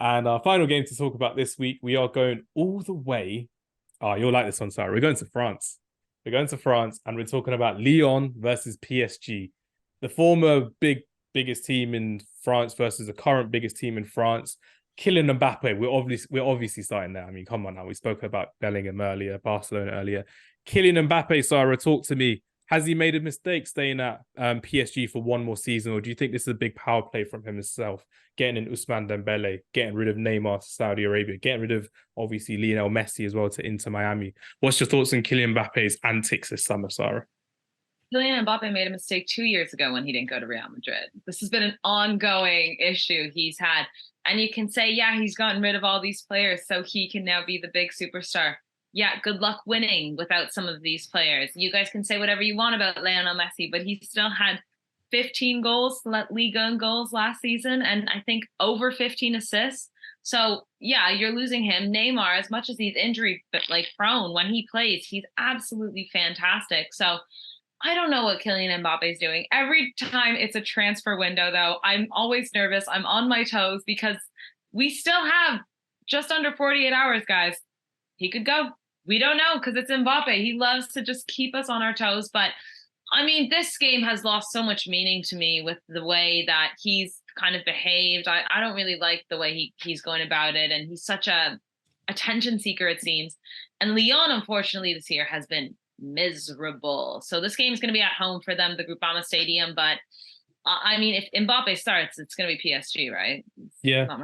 And our final game to talk about this week, we are going all the way. Oh, you'll like this one, Sarah. We're going to France. We're going to France, and we're talking about Lyon versus PSG. The former biggest team in France versus the current biggest team in France. Kylian Mbappe, we're obviously starting there. I mean, come on now. We spoke about Bellingham earlier, Barcelona earlier. Kylian Mbappe, Sara, talk to me. Has he made a mistake staying at PSG for one more season, or do you think this is a big power play from himself, getting in Ousmane Dembele, getting rid of Neymar to Saudi Arabia, getting rid of, obviously, Lionel Messi as well to Inter Miami? What's your thoughts on Kylian Mbappe's antics this summer, Sarah? Kylian Mbappe made a mistake 2 years ago when he didn't go to Real Madrid. This has been an ongoing issue he's had. And you can say, yeah, he's gotten rid of all these players, so he can now be the big superstar. Yeah, good luck winning without some of these players. You guys can say whatever you want about Lionel Messi, but he still had 15 goals, Liga and goals last season, and I think over 15 assists. So yeah, you're losing him. Neymar, as much as he's injury prone, when he plays, he's absolutely fantastic. So I don't know what Kylian Mbappe is doing. Every time it's a transfer window, though, I'm always nervous. I'm on my toes because we still have just under 48 hours, guys. He could go. We don't know because it's Mbappe. He loves to just keep us on our toes. But I mean, this game has lost so much meaning to me with the way that he's kind of behaved. I don't really like the way he's going about it. And he's such a attention seeker, it seems. And Lyon, unfortunately, this year has been miserable. So this game is going to be at home for them, the Groupama Stadium. But I mean, if Mbappe starts, it's going to be PSG, right? Yeah.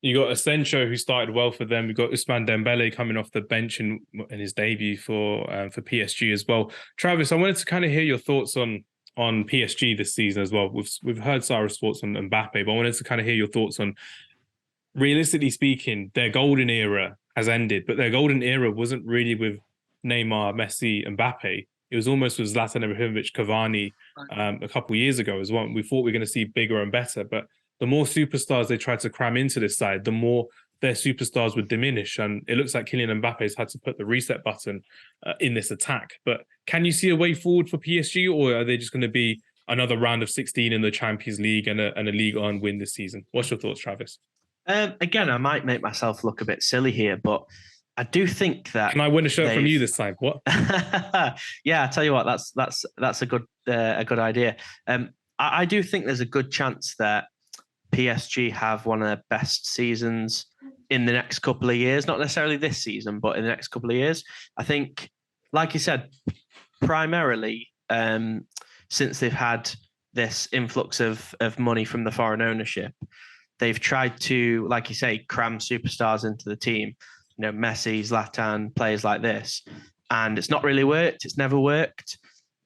You got Asensio, who started well for them. We got Ousmane Dembele coming off the bench in his debut for PSG as well. Travis, I wanted to kind of hear your thoughts on PSG this season as well. We've heard Sara's thoughts on Mbappe, but I wanted to kind of hear your thoughts on, realistically speaking, their golden era has ended, but their golden era wasn't really with Neymar, Messi, and Mbappe. It was almost with Zlatan Ibrahimovic, Cavani a couple of years ago as well. We thought we were going to see bigger and better, but the more superstars they tried to cram into this side, the more their superstars would diminish. And it looks like Kylian Mbappe has had to put the reset button in this attack. But can you see a way forward for PSG, or are they just going to be another round of 16 in the Champions League and a Ligue 1 win this season? What's your thoughts, Travis? Again, I might make myself look a bit silly here, but I do think that. Can I win a shirt from you this time? What? Yeah, I tell you what, that's a good idea. I do think there's a good chance that PSG have one of their best seasons in the next couple of years. Not necessarily this season, but in the next couple of years. I think, like you said, primarily since they've had this influx of money from the foreign ownership, they've tried to, like you say, cram superstars into the team. You know, Messi, Zlatan, players like this. And it's not really worked. It's never worked.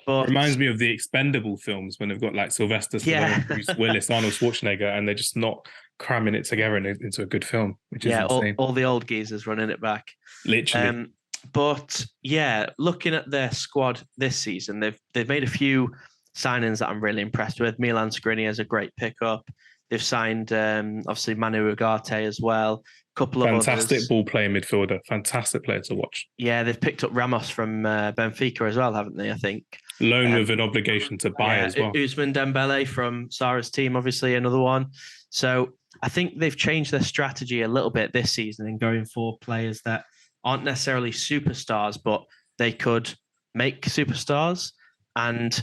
But reminds me of the Expendable films when they've got like Sylvester Stallone, Bruce Willis, Arnold Schwarzenegger, and they're just not cramming it together into a good film, which is insane. All the old geezers running it back. Literally. But yeah, looking at their squad this season, they've made a few signings that I'm really impressed with. Milan Skriniar is a great pickup. They've signed obviously Manu Ugarte as well. Couple of fantastic ball playing midfielder, fantastic player to watch. Yeah, they've picked up Ramos from Benfica as well, haven't they? I think loan with an obligation to buy as well. Ousmane Dembele from Sara's team, obviously another one. So I think they've changed their strategy a little bit this season in going for players that aren't necessarily superstars, but they could make superstars. And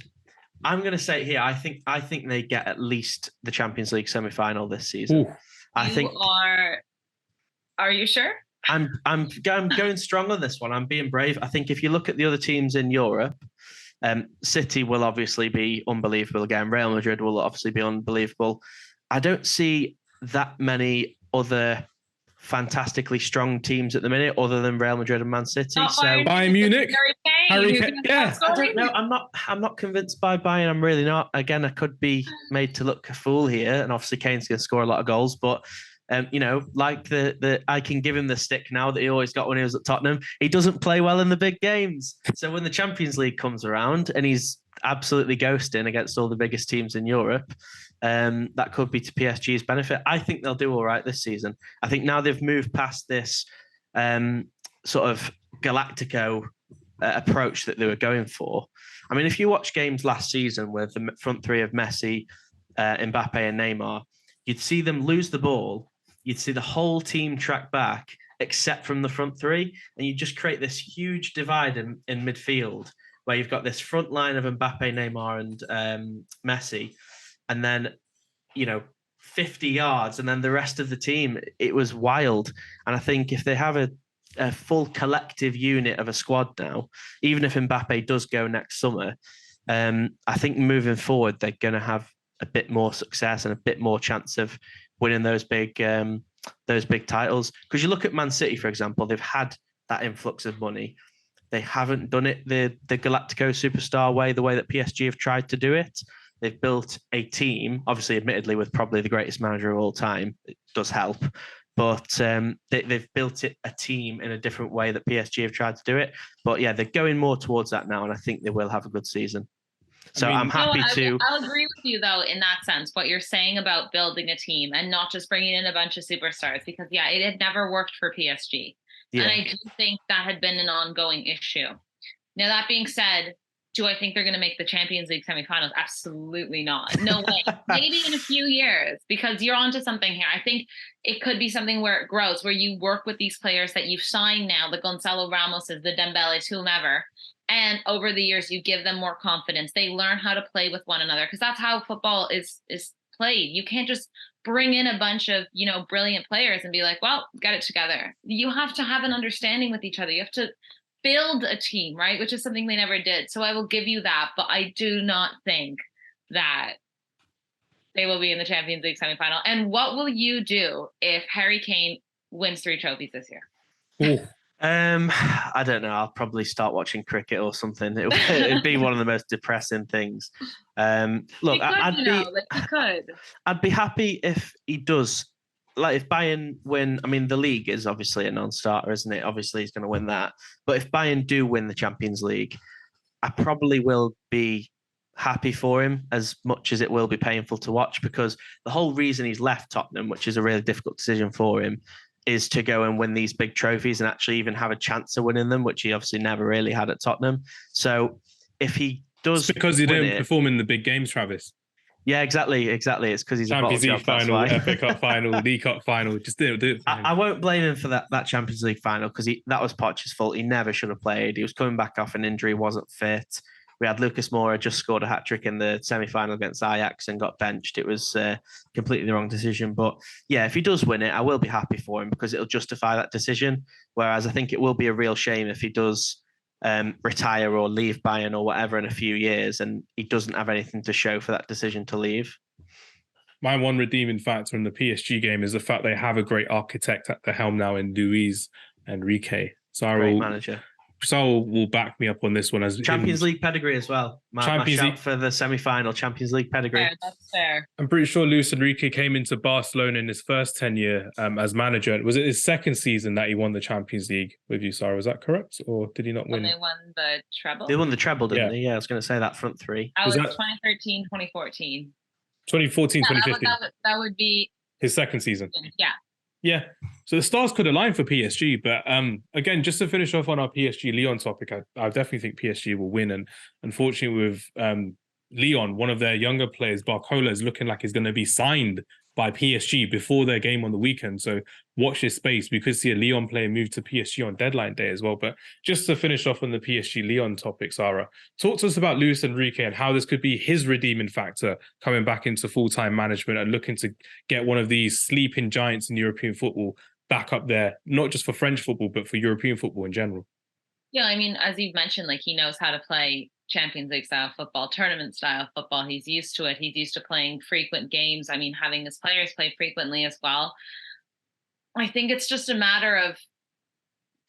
I'm going to say here, I think they get at least the Champions League semi-final this season. Ooh. Are you sure? I'm going strong on this one. I'm being brave. I think if you look at the other teams in Europe, City will obviously be unbelievable again. Real Madrid will obviously be unbelievable. I don't see that many other fantastically strong teams at the minute, other than Real Madrid and Man City. Bayern Munich, Harry Kane. Yeah, I don't know. I'm not convinced by Bayern. I'm really not. Again, I could be made to look a fool here, and obviously Kane's going to score a lot of goals, but. Like I can give him the stick now that he always got when he was at Tottenham. He doesn't play well in the big games. So when the Champions League comes around and he's absolutely ghosting against all the biggest teams in Europe, that could be to PSG's benefit. I think they'll do all right this season. I think now they've moved past this sort of Galactico approach that they were going for. I mean, if you watch games last season with the front three of Messi, Mbappe and Neymar, you'd see them lose the ball you'd see the whole team track back except from the front three, and you just create this huge divide in midfield where you've got this front line of Mbappe, Neymar, and Messi, and then 50 yards, and then the rest of the team. It was wild, and I think if they have a full collective unit of a squad now, even if Mbappe does go next summer, I think moving forward they're going to have a bit more success and a bit more chance of winning those big titles. Because you look at Man City, for example, they've had that influx of money. They haven't done it the Galactico superstar way, the way that PSG have tried to do it. They've built a team, obviously, admittedly, with probably the greatest manager of all time. It does help. But they've built a team in a different way that PSG have tried to do it. But yeah, they're going more towards that now, and I think they will have a good season. So I'm happy to. I'll agree with you, though, in that sense, what you're saying about building a team and not just bringing in a bunch of superstars, because, yeah, it had never worked for PSG. Yeah. And I do think that had been an ongoing issue. Now, that being said, do I think they're going to make the Champions League semifinals? Absolutely not. No way. Maybe in a few years, because you're onto something here. I think it could be something where it grows, where you work with these players that you've signed now, the Gonzalo Ramoses, the Dembeles, whomever, and over the years you give them more confidence. They learn how to play with one another, because that's how football is played. You can't just bring in a bunch of brilliant players and be like, well, get it together. You have to have an understanding with each other. You have to build a team, right? Which is something they never did. So I will give you that, but I do not think that they will be in the Champions League semifinal. And what will you do if Harry Kane wins 3 trophies this year? I don't know. I'll probably start watching cricket or something. It'd be one of the most depressing things. Look, I'd be happy if he does. Like if Bayern win, I mean, the league is obviously a non-starter, isn't it? Obviously, he's going to win that. But if Bayern do win the Champions League, I probably will be happy for him as much as it will be painful to watch, because the whole reason he's left Tottenham, which is a really difficult decision for him, is to go and win these big trophies and actually even have a chance of winning them, which he obviously never really had at Tottenham. So if he does, it's because he didn't perform in the big games, Travis. Yeah, exactly. It's because he's Champions a League final, FA Cup final, League Cup final. Just do it. I won't blame him for that Champions League final, because that was Poch's fault. He never should have played. He was coming back off an injury, wasn't fit. We had Lucas Moura just scored a hat-trick in the semi-final against Ajax and got benched. It was completely the wrong decision. But yeah, if he does win it, I will be happy for him, because it'll justify that decision. Whereas I think it will be a real shame if he does retire or leave Bayern or whatever in a few years and he doesn't have anything to show for that decision to leave. My one redeeming factor in the PSG game is the fact they have a great architect at the helm now in Luis Enrique. Great manager. Sara will back me up on this one. As Champions League pedigree as well. My shout for the semi-final, Champions League pedigree. Fair, that's fair. I'm pretty sure Luis Enrique came into Barcelona in his first tenure as manager. Was it his second season that he won the Champions League with you, Sara? Was that correct? Or did he not win? When they won the treble? They won the treble, didn't they? Yeah, I was going to say that front three. That was 2013, 2014. 2014, 2015. That would be his second season. Yeah. Yeah. So the stars could align for PSG. But again, just to finish off on our PSG Lyon topic, I definitely think PSG will win. And unfortunately with Lyon, one of their younger players, Barcola, is looking like he's going to be signed by PSG before their game on the weekend. So watch this space. We could see a Lyon player move to PSG on deadline day as well. But just to finish off on the PSG Lyon topic, Sara, talk to us about Luis Enrique and how this could be his redeeming factor coming back into full-time management and looking to get one of these sleeping giants in European football back up there, not just for French football, but for European football in general. Yeah, I mean, as you've mentioned, like he knows how to play Champions League style football, tournament style football. He's used to it. He's used to playing frequent games. I mean, having his players play frequently as well. I think it's just a matter of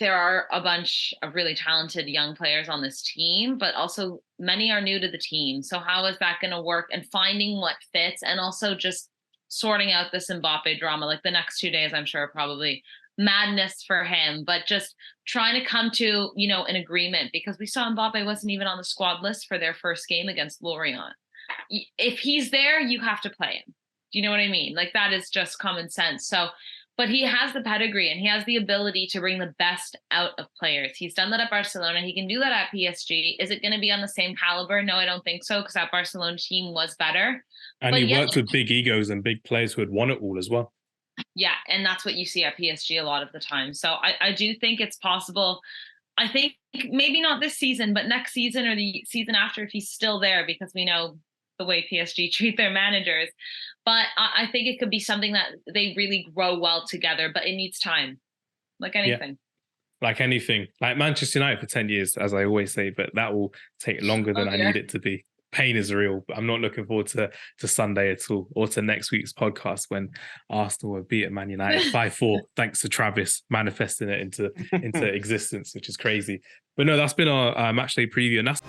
there are a bunch of really talented young players on this team, but also many are new to the team. So how is that going to work, and finding what fits, and also just sorting out this Mbappe drama? Like the next 2 days, I'm sure probably madness for him, but just trying to come to, an agreement, because we saw Mbappe wasn't even on the squad list for their first game against Lorient. If he's there, you have to play him. Do you know what I mean? Like that is just common sense. So, but he has the pedigree and he has the ability to bring the best out of players. He's done that at Barcelona. He can do that at PSG. Is it going to be on the same caliber? No, I don't think so, because that Barcelona team was better. And he worked with big egos and big players who had won it all as well. Yeah, and that's what you see at PSG a lot of the time. So I do think it's possible. I think maybe not this season, but next season or the season after, if he's still there, because we know the way PSG treat their managers. But I think it could be something that they really grow well together, but it needs time, like anything. Yeah. Like anything, like Manchester United for 10 years, as I always say, but that will take longer than I need it to be. Pain is real, but I'm not looking forward to Sunday at all, or to next week's podcast when Arsenal will beat Man United 5-4, thanks to Travis manifesting it into existence, which is crazy. But no, that's been our matchday preview, and that's